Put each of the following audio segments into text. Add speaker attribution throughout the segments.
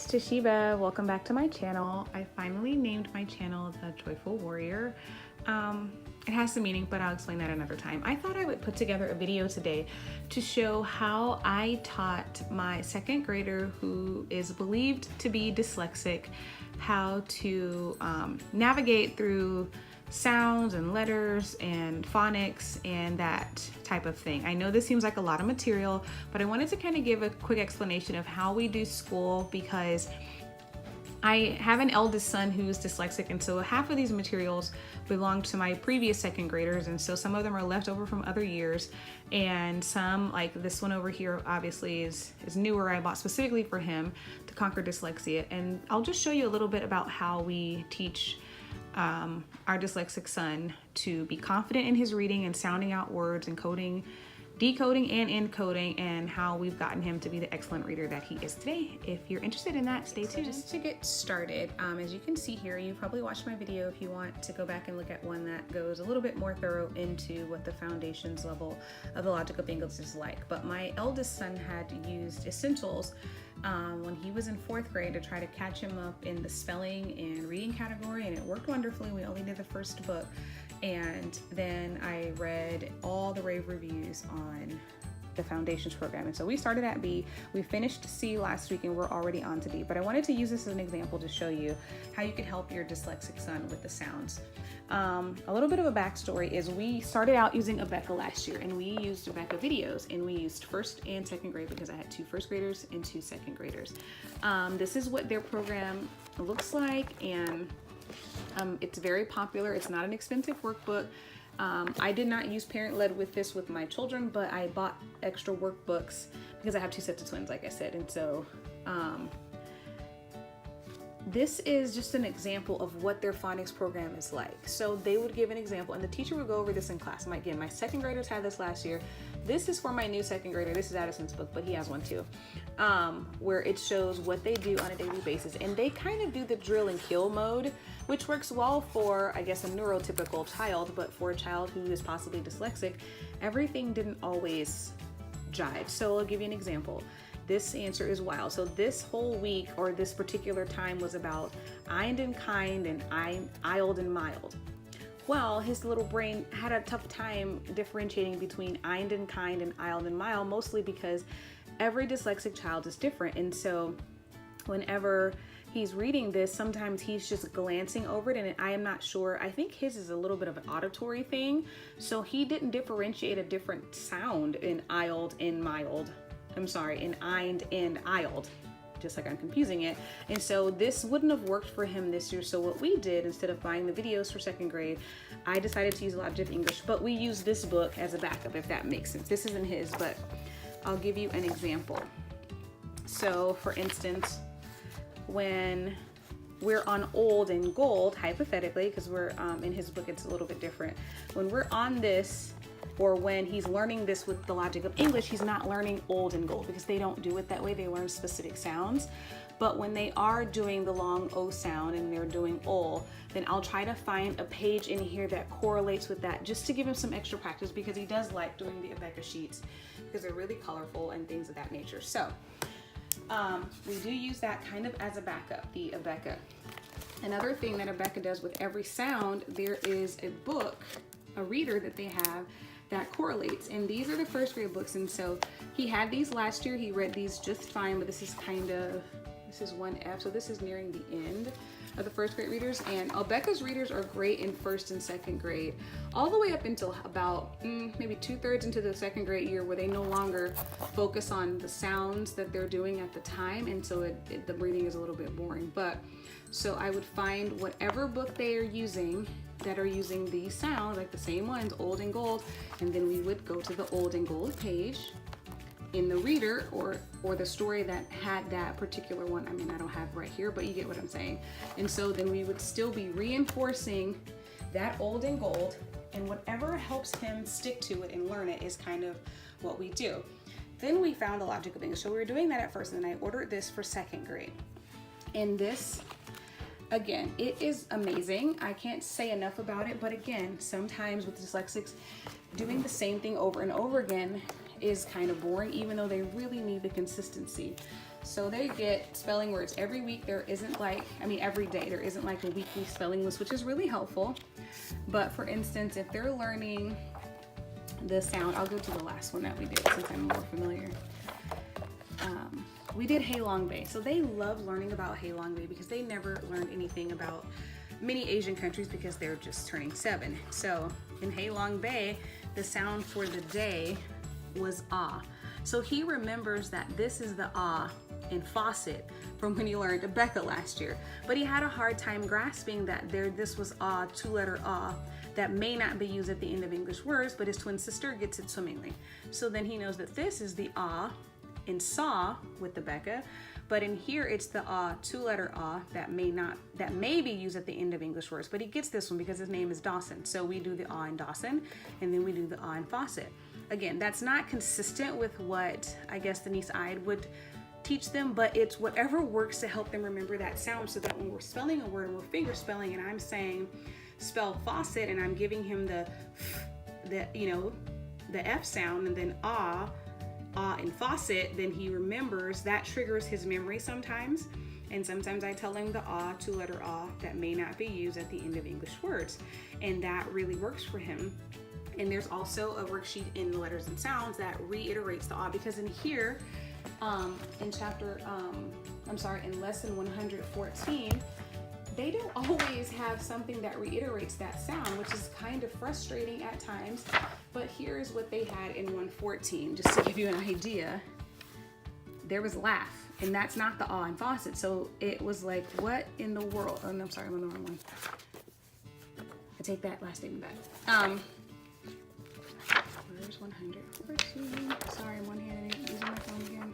Speaker 1: it's Toshiba. Welcome back to my channel. I finally named my channel The Joyful Warrior. It has some meaning, but I'll explain that another time. I thought I would put together a video today to show how I taught my second grader who is believed to be dyslexic how to navigate through sounds and letters and phonics and that type of thing. I know this seems like a lot of material, but I wanted to kind of give a quick explanation of how we do school because I have an eldest son who's dyslexic, and so half of these materials belong to my previous second graders, and so some of them are left over from other years, and some, like this one over here, obviously is newer. I bought specifically for him to conquer dyslexia, and I'll just show you a little bit about how we teach our dyslexic son to be confident in his reading and sounding out words and decoding and encoding, and how we've gotten him to be the excellent reader that he is today. If you're interested in that, stay tuned. So just to get started, as you can see here, you probably watched my video if you want to go back and look at one that goes a little bit more thorough into what the foundations level of the logic of English is like. But my eldest son had used Essentials when he was in 4th grade to try to catch him up in the spelling and reading category, and it worked wonderfully. We only did the first book, and then I read all the rave reviews on the Foundations program. And so we started at B, we finished C last week, and we're already on to D. But I wanted to use this as an example to show you how you can help your dyslexic son with the sounds. A little bit of a backstory is we started out using Abeka last year, and we used Abeka videos, and we used 1st and 2nd grade because I had 2 1st graders and 2 2nd graders. This is what their program looks like, and it's very popular. It's not an expensive workbook. I did not use parent-led with this with my children, but I bought extra workbooks because I have 2 sets of twins, like I said. And so this is just an example of what their phonics program is like. So they would give an example, and the teacher would go over this in class. Again, my 2nd graders had this last year. This is for my new 2nd grader. This is Addison's book, but he has one too, where it shows what they do on a daily basis. And they kind of do the drill and kill mode, which works well for, I guess, a neurotypical child, but for a child who is possibly dyslexic, everything didn't always jive. So I'll give you an example. This answer is wild. So this whole week, or this particular time, was about ind and kind and ild and mild. Well, his little brain had a tough time differentiating between ind and kind and ild and mild, mostly because every dyslexic child is different. And so whenever he's reading this, sometimes he's just glancing over it, and I am not sure. I think his is a little bit of an auditory thing. So he didn't differentiate a different sound in ild and mild. I'm sorry, in ind and ild, just like I'm confusing it. And so this wouldn't have worked for him this year. So what we did, instead of buying the videos for 2nd grade, I decided to use Logic of English, but we used this book as a backup, if that makes sense. This isn't his, but I'll give you an example. So for instance, when we're on old and gold, hypothetically, because we're in his book, it's a little bit different. When we're on this, or when he's learning this with the Logic of English, he's not learning old and gold because they don't do it that way. They learn specific sounds. But when they are doing the long O sound and they're doing ol, then I'll try to find a page in here that correlates with that, just to give him some extra practice, because he does like doing the Abeka sheets because they're really colorful and things of that nature. So we do use that kind of as a backup, the Abeka. Another thing that Abeka does with every sound, there is a book, a reader that they have that correlates, and these are the 1st grade books. And so he had these last year. He read these just fine, but this is 1F, so this is nearing the end of the 1st grade readers. And Abeka's readers are great in 1st and 2nd grade, all the way up until about maybe 2/3 into the 2nd grade year, where they no longer focus on the sounds that they're doing at the time, and so the reading is a little bit boring. But so I would find whatever book they are using that are using these sounds, like the same ones, old and gold, and then we would go to the old and gold page in the reader, or the story that had that particular one. I mean, I don't have it right here, but you get what I'm saying. And so then we would still be reinforcing that old and gold, and whatever helps him stick to it and learn it is kind of what we do. Then we found the Logic of English. So we were doing that at first, and then I ordered this for 2nd grade. And this, again, it is amazing. I can't say enough about it, but again, sometimes with dyslexics, doing the same thing over and over again is kind of boring, even though they really need the consistency. So they get spelling words every week. There isn't like, every day, there isn't like a weekly spelling list, which is really helpful. But for instance, if they're learning the sound, I'll go to the last one that we did since I'm more familiar. We did Halong Bay. So they love learning about Halong Bay because they never learned anything about many Asian countries because they're just turning 7. So in Halong Bay, the sound for the day was ah. So he remembers that this is the ah in faucet from when he learned Abeka last year. But he had a hard time grasping that this was ah, 2-letter ah, that may not be used at the end of English words, but his twin sister gets it swimmingly. So then he knows that this is the ah in saw with the Abeka, but in here it's the ah, 2-letter ah that may be used at the end of English words, but he gets this one because his name is Dawson. So we do the ah in Dawson, and then we do the ah in faucet. Again, that's not consistent with what I guess Denise Ide would teach them, but it's whatever works to help them remember that sound, so that when we're spelling a word and we're finger spelling and I'm saying spell faucet and I'm giving him the F sound and then ah in faucet, then he remembers. That triggers his memory sometimes. And sometimes I tell him the ah, 2-letter ah, that may not be used at the end of English words. And that really works for him. And there's also a worksheet in the letters and sounds that reiterates the ah, because in here, in lesson 114, they don't always have something that reiterates that sound, which is kind of frustrating at times. But here's what they had in 114, just to give you an idea. There was laugh, and that's not the ah in faucet. So it was like, what in the world? Oh, no, I'm sorry, I'm on the wrong one. I take that last statement back. Where's 114? Sorry, I'm one-handed using my phone again.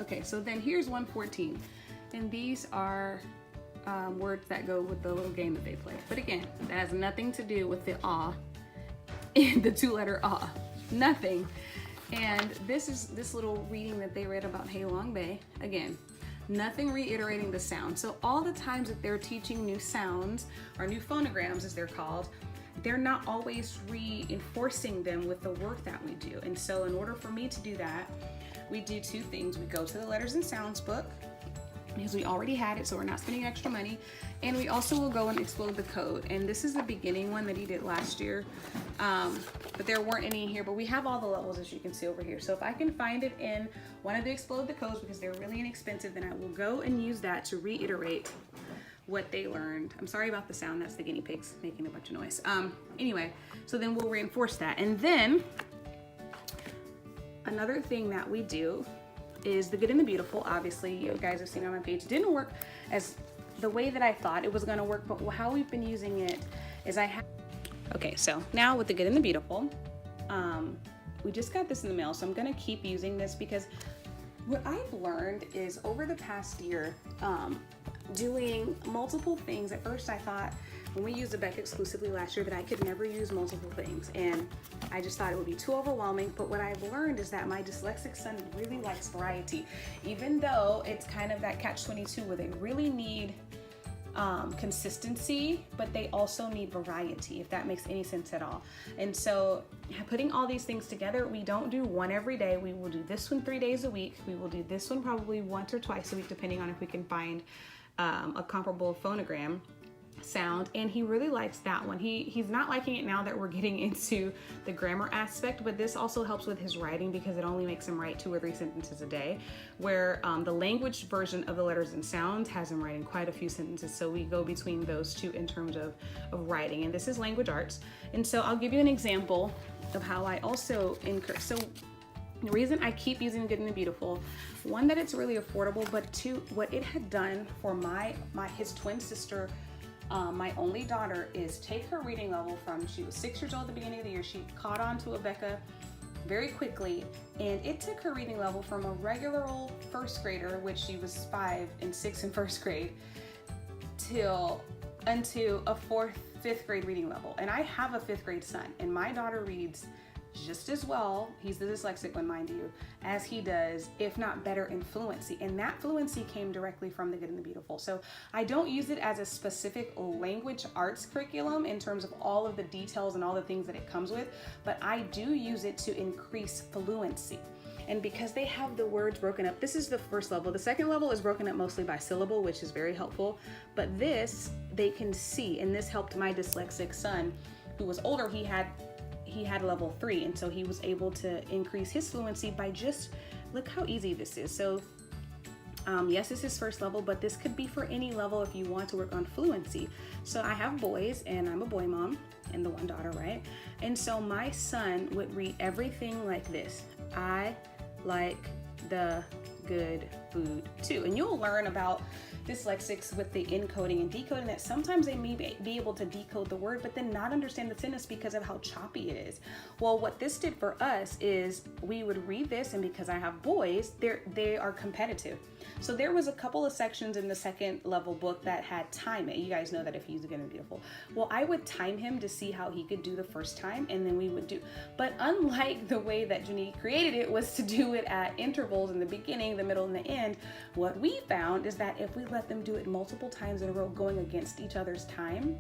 Speaker 1: Okay, so then here's 114. And these are words that go with the little game that they play. But again, that has nothing to do with the ah in the 2-letter ah. Nothing. And this is this little reading that they read about Halong Bay. Again, nothing reiterating the sound. So all the times that they're teaching new sounds, or new phonograms as they're called, they're not always reinforcing them with the work that we do. And so in order for me to do that, we do 2 things. We go to the letters and sounds book, because we already had it, so we're not spending extra money. And we also will go and explode the code. And this is the beginning one that he did last year. But there weren't any here, but we have all the levels, as you can see over here. So if I can find it in one of the explode the codes, because they're really inexpensive, then I will go and use that to reiterate what they learned. I'm sorry about the sound, that's the guinea pigs making a bunch of noise. Anyway, so then we'll reinforce that. And then another thing that we do is the Good and the Beautiful. Obviously, you guys have seen it on my page. It didn't work as the way that I thought it was gonna work, but how we've been using it is okay, so now with the Good and the Beautiful, we just got this in the mail, so I'm gonna keep using this because what I've learned is over the past year, doing multiple things. At first I thought when we used Abeka exclusively last year that I could never use multiple things, and I just thought it would be too overwhelming. But what I've learned is that my dyslexic son really likes variety, even though it's kind of that catch-22 where they really need consistency, but they also need variety, if that makes any sense at all. And so putting all these things together, we don't do one every day. We will do this one 3 days a week. We will do this one probably once or twice a week, depending on if we can find a comparable phonogram sound, and he really likes that one. He's not liking it now that we're getting into the grammar aspect, but this also helps with his writing because it only makes him write 2 or 3 sentences a day, where the language version of the letters and sounds has him writing quite a few sentences. So we go between those 2 in terms of writing, and this is language arts. And so I'll give you an example of how I also encourage. So the reason I keep using Good and the Beautiful, one, that it's really affordable, but 2, what it had done for his twin sister, my only daughter, is take her reading level from, she was 6 years old at the beginning of the year. She caught on to Abeka very quickly, and it took her reading level from a regular old first grader, which she was 5 and 6 in first grade, into a 4th, 5th grade reading level. And I have a 5th grade son, and my daughter reads just as well, he's the dyslexic one, mind you, as he does, if not better, in fluency. And that fluency came directly from the Good and the Beautiful. So I don't use it as a specific language arts curriculum in terms of all of the details and all the things that it comes with, but I do use it to increase fluency. And because they have the words broken up, this is the first level. The second level is broken up mostly by syllable, which is very helpful. But this, they can see, and this helped my dyslexic son, who was older. He had level 3, and so he was able to increase his fluency by just, look how easy this is. So yes, this is first level, but this could be for any level if you want to work on fluency. So I have boys, and I'm a boy mom, and the one daughter, right? And so my son would read everything like this: I like the good food too. And you'll learn about dyslexics with the encoding and decoding that sometimes they may be able to decode the word but then not understand the sentence because of how choppy it is. Well, what this did for us is we would read this, and because I have boys, they are competitive. So there was a couple of sections in the second level book that had time it. You guys know that if he's Good and Beautiful. Well, I would time him to see how he could do the first time, and then we would do. But unlike the way that Janique created it was to do it at intervals in the beginning, the middle, and the end, what we found is that if we let them do it multiple times in a row going against each other's time,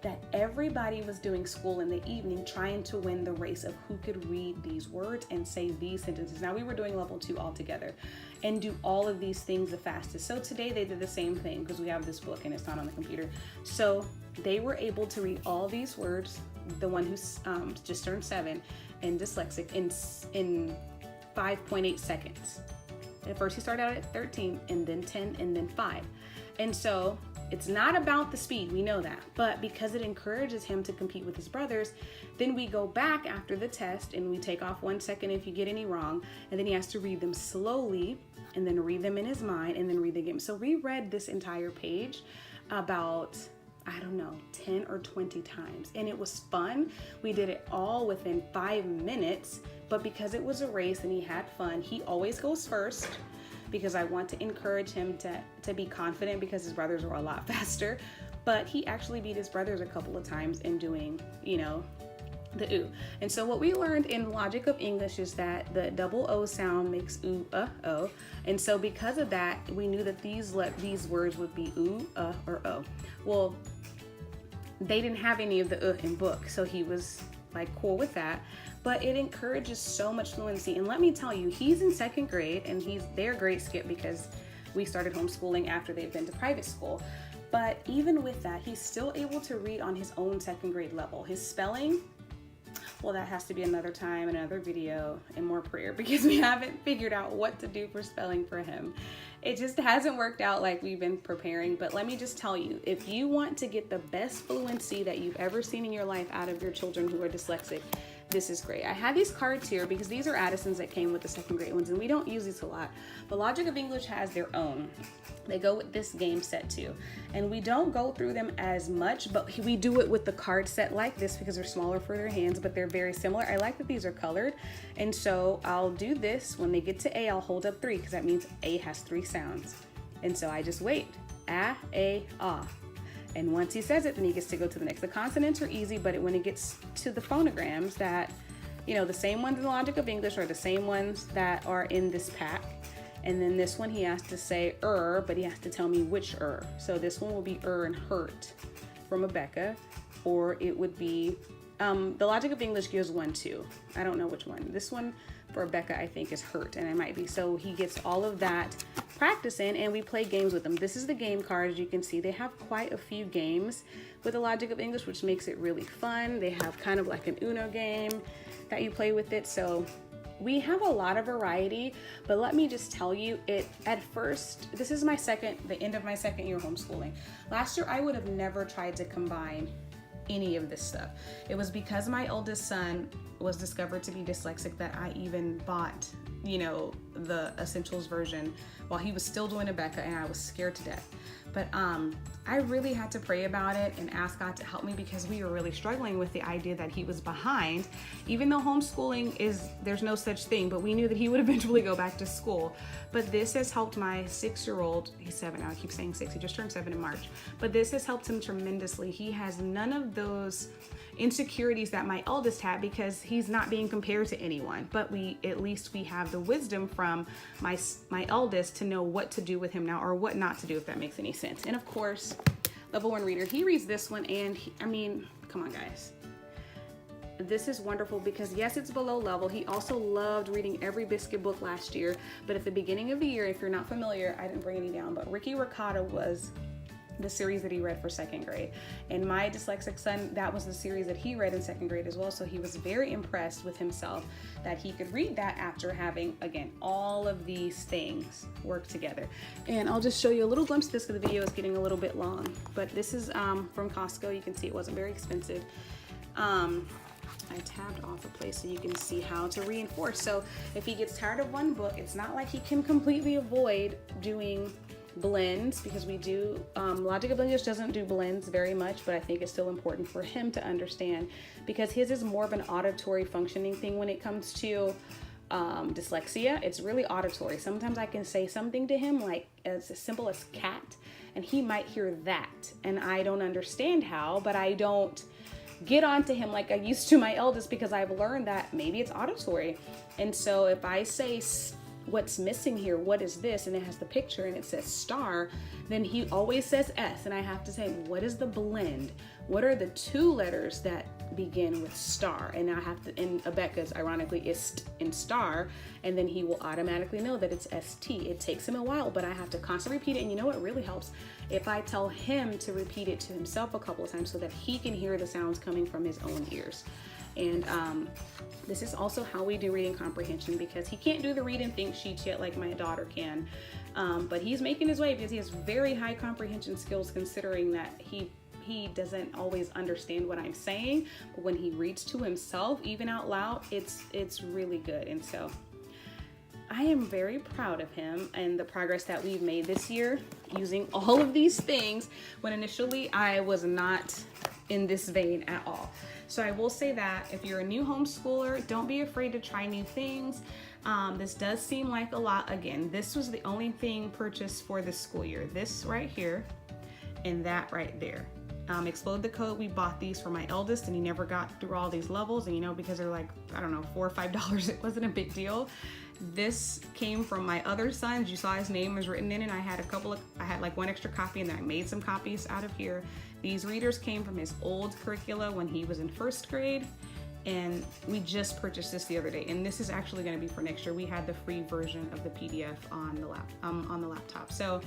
Speaker 1: that everybody was doing school in the evening trying to win the race of who could read these words and say these sentences. Now we were doing level 2 all together and do all of these things the fastest. So today they did the same thing because we have this book and it's not on the computer. So they were able to read all these words, the one who's just turned 7 and dyslexic, in 5.8 seconds. At first he started out at 13 and then 10 and then 5. And so it's not about the speed, we know that, but because it encourages him to compete with his brothers, then we go back after the test and we take off 1 second if you get any wrong, and then he has to read them slowly and then read them in his mind and then read the game. So we read this entire page about, I don't know, 10 or 20 times, and it was fun. We did it all within 5 minutes, but because it was a race and he had fun, he always goes first, because I want to encourage him to be confident because his brothers were a lot faster. But he actually beat his brothers a couple of times in doing, the ooh. And so what we learned in Logic of English is that the double O sound makes ooh, oh. And so because of that, we knew that these words would be ooh, or oh. Well, they didn't have any of the in book, so he was like cool with that. But it encourages so much fluency. And let me tell you, he's in 2nd grade and they're great skip because we started homeschooling after they've been to private school. But even with that, he's still able to read on his own 2nd grade level. His spelling, well, that has to be another time, another video, and more prayer, because we haven't figured out what to do for spelling for him. It just hasn't worked out like we've been preparing. But let me just tell you, if you want to get the best fluency that you've ever seen in your life out of your children who are dyslexic, this is great. I have these cards here because these are Addison's that came with the 2nd grade ones, and we don't use these a lot. But Logic of English has their own. They go with this game set too. And we don't go through them as much, but we do it with the card set like this because they're smaller for their hands, but they're very similar. I like that these are colored. And so I'll do this. When they get to A, I'll hold up 3 because that means A has 3 sounds. And so I just wait. A, ah. And once he says it, then he gets to go to the next. The consonants are easy, but when it gets to the phonograms that, the same ones in the Logic of English are the same ones that are in this pack. And then this one, he has to say but he has to tell me which So this one will be and hurt from Rebecca, or it would be, the Logic of English gives 1, 2. I don't know which one. This one for Rebecca, I think, is hurt, and it might be. So he gets all of that practice in, and we play games with them. This is the game card. As you can see, they have quite a few games with the Logic of English, which makes it really fun. They have kind of like an Uno game that you play with it. So we have a lot of variety, but let me just tell you, at first, this is the end of my 2nd year homeschooling. Last year, I would have never tried to combine any of this stuff. It was because my oldest son was discovered to be dyslexic that I even bought, the Essentials version while he was still doing Rebecca, and I was scared to death. But I really had to pray about it and ask God to help me because we were really struggling with the idea that he was behind. Even though homeschooling there's no such thing, but we knew that he would eventually go back to school. But this has helped my 6-year-old, he's 7 now, I keep saying 6, he just turned 7 in March. But this has helped him tremendously. He has none of those insecurities that my eldest had because he's not being compared to anyone. But at least we have the wisdom from my eldest to know what to do with him now or what not to do, if that makes any sense. And of course, level 1 reader, he reads this one, and come on guys, this is wonderful because yes, it's below level. He also loved reading every Biscuit book last year, but at the beginning of the year, if you're not familiar, I didn't bring any down, but Ricky Ricotta was the series that he read for second grade. And my dyslexic son, that was the series that he read in second grade as well. So he was very impressed with himself that he could read that after having, again, all of these things work together. And I'll just show you a little glimpse of this because the video is getting a little bit long. But this is from Costco. You can see it wasn't very expensive. I tabbed off a place so you can see how to reinforce. So if he gets tired of one book, it's not like he can completely avoid doing blends, because we do, Logic of English doesn't do blends very much, but I think it's still important for him to understand because his is more of an auditory functioning thing when it comes to dyslexia. It's really auditory. Sometimes I can say something to him like as simple as cat, and he might hear that, and I don't understand how, but I don't get onto him like I used to my eldest because I've learned that maybe it's auditory. And so if I say what's missing here, what is this, and it has the picture and it says star, then he always says S, and I have to say, what is the blend? What are the two letters that begin with star? And I have to, and Abeka's ironically is in star, and then he will automatically know that it's ST. It takes him a while, but I have to constantly repeat it. And you know what really helps? If I tell him to repeat it to himself a couple of times so that he can hear the sounds coming from his own ears. And this is also how we do reading comprehension, because he can't do the read and think sheets yet like my daughter can. But he's making his way because he has very high comprehension skills, considering that he doesn't always understand what I'm saying. But when he reads to himself, even out loud, it's really good. And so I am very proud of him and the progress that we've made this year using all of these things, when initially I was not in this vein at all. So I will say that if you're a new homeschooler, don't be afraid to try new things. This does seem like a lot. Again, this was the only thing purchased for this school year. This right here and that right there. Explode the Code, we bought these for my eldest, and he never got through all these levels. And you know, because they're like, I don't know, $4 or $5, it wasn't a big deal. This came from my other sons. You saw his name was written in, and I had like one extra copy, and then I made some copies out of here. These readers came from his old curricula when he was in first grade, and we just purchased this the other day. And this is actually going to be for next year. We had the free version of the PDF on the laptop. So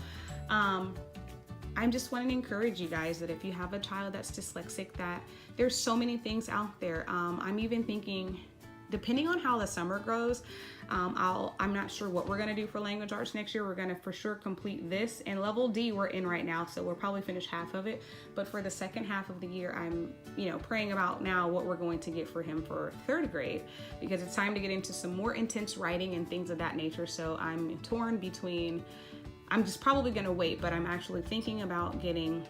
Speaker 1: I'm just wanting to encourage you guys that if you have a child that's dyslexic, that there's so many things out there. I'm even thinking, depending on how the summer goes, I'm not sure what we're gonna do for language arts next year. We're gonna for sure complete this, and level D we're in right now, so we'll probably finish half of it. But for the second half of the year, I'm praying about now what we're going to get for him for third grade, because it's time to get into some more intense writing and things of that nature. So I'm torn between, I'm just probably gonna wait, but I'm actually thinking about getting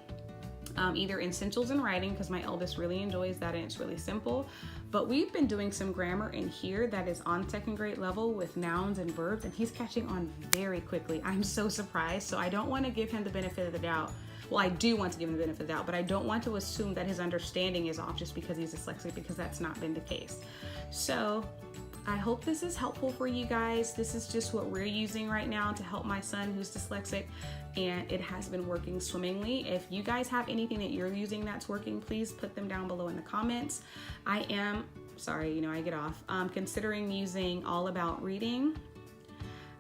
Speaker 1: either Essentials in Writing, because my eldest really enjoys that and it's really simple. But we've been doing some grammar in here that is on second grade level with nouns and verbs, and he's catching on very quickly. I'm so surprised. So I don't want to give him the benefit of the doubt. Well, I do want to give him the benefit of the doubt, but I don't want to assume that his understanding is off just because he's dyslexic, because that's not been the case. So I hope this is helpful for you guys. This is just what we're using right now to help my son who's dyslexic, and it has been working swimmingly. If you guys have anything that you're using that's working, please put them down below in the comments. I am, sorry, I get off, considering using All About Reading.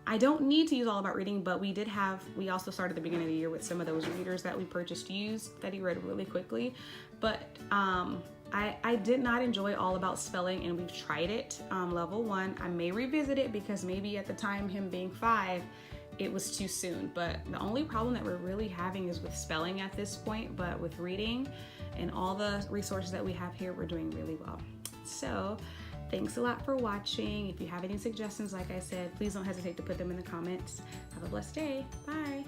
Speaker 1: I don't need to use All About Reading, but we also started at the beginning of the year with some of those readers that we purchased used that he read really quickly. But I did not enjoy All About Spelling, and we've tried it, level 1. I may revisit it because maybe at the time, him being 5, it was too soon. But the only problem that we're really having is with spelling at this point, but with reading and all the resources that we have here, we're doing really well. So thanks a lot for watching. If you have any suggestions, like I said, please don't hesitate to put them in the comments. Have a blessed day. Bye.